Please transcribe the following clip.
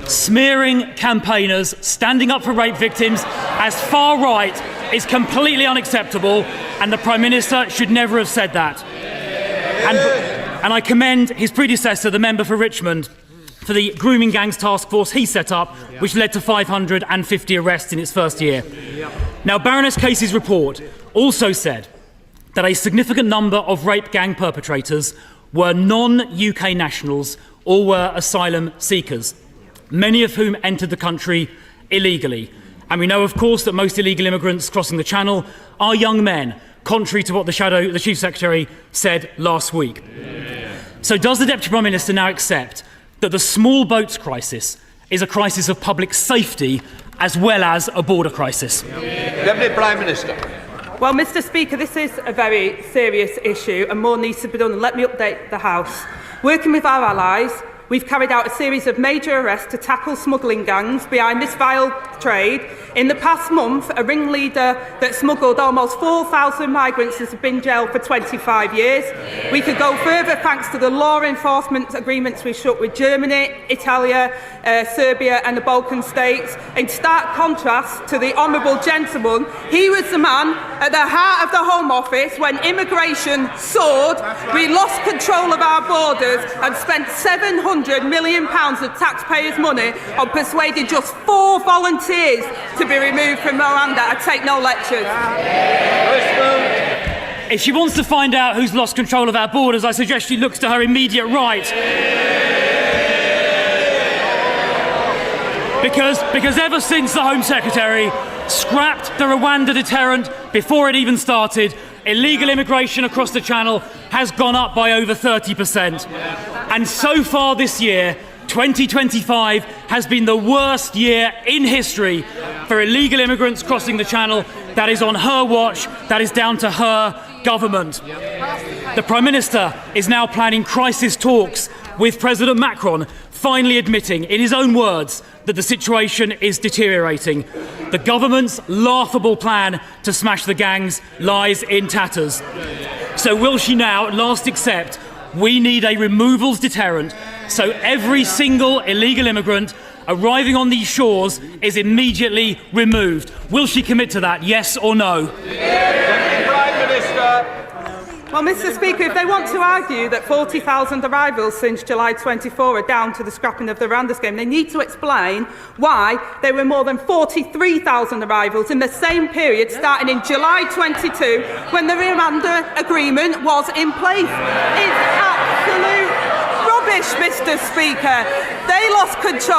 Smearing campaigners standing up for rape victims as far right is completely unacceptable, and the Prime Minister should never have said that. And I commend his predecessor, the member for Richmond, for the grooming gangs task force he set up, which led to 550 arrests in its first year. Now, Baroness Casey's report also said that a significant number of rape gang perpetrators were non-UK nationals or were asylum seekers, many of whom entered the country illegally. And we know, of course, that most illegal immigrants crossing the Channel are young men, contrary to what the Chief Secretary said last week. So does the Deputy Prime Minister now accept that the small boats crisis is a crisis of public safety as well as a border crisis? Deputy Prime Minister. Well, Mr Speaker, this is a very serious issue and more needs to be done. And let me update the House. Working with our allies, we've carried out a series of major arrests to tackle smuggling gangs behind this vile trade. In the past month, a ringleader that smuggled almost 4,000 migrants has been jailed for 25 years. We could go further thanks to the law enforcement agreements we struck with Germany, Italy, Serbia and the Balkan states. In stark contrast to the honourable gentleman, he was the man at the heart of the Home Office when immigration soared. We lost control of our borders and spent £700 million of taxpayers' money on persuading just 4 volunteers to be removed from Rwanda. I take no lectures. If she wants to find out who's lost control of our borders, I suggest she looks to her immediate right. Because ever since the Home Secretary scrapped the Rwanda deterrent before it even started, illegal immigration across the Channel has gone up by over 30%. And so far this year, 2025 has been the worst year in history for illegal immigrants crossing the Channel. That is on her watch. That is down to her government. The Prime Minister is now planning crisis talks with President Macron, finally admitting, in his own words, that the situation is deteriorating. The government's laughable plan to smash the gangs lies in tatters. So will she now at last accept we need a removals deterrent so every single illegal immigrant arriving on these shores is immediately removed? Will she commit to that, yes or no? Prime Minister. Well, Mr Speaker, if they want to argue that 40,000 arrivals since July 24 are down to the scrapping of the Rwanda scheme, they need to explain why there were more than 43,000 arrivals in the same period starting in July 22 when the Rwanda agreement was in place. It's absolute rubbish, Mr Speaker. They lost control.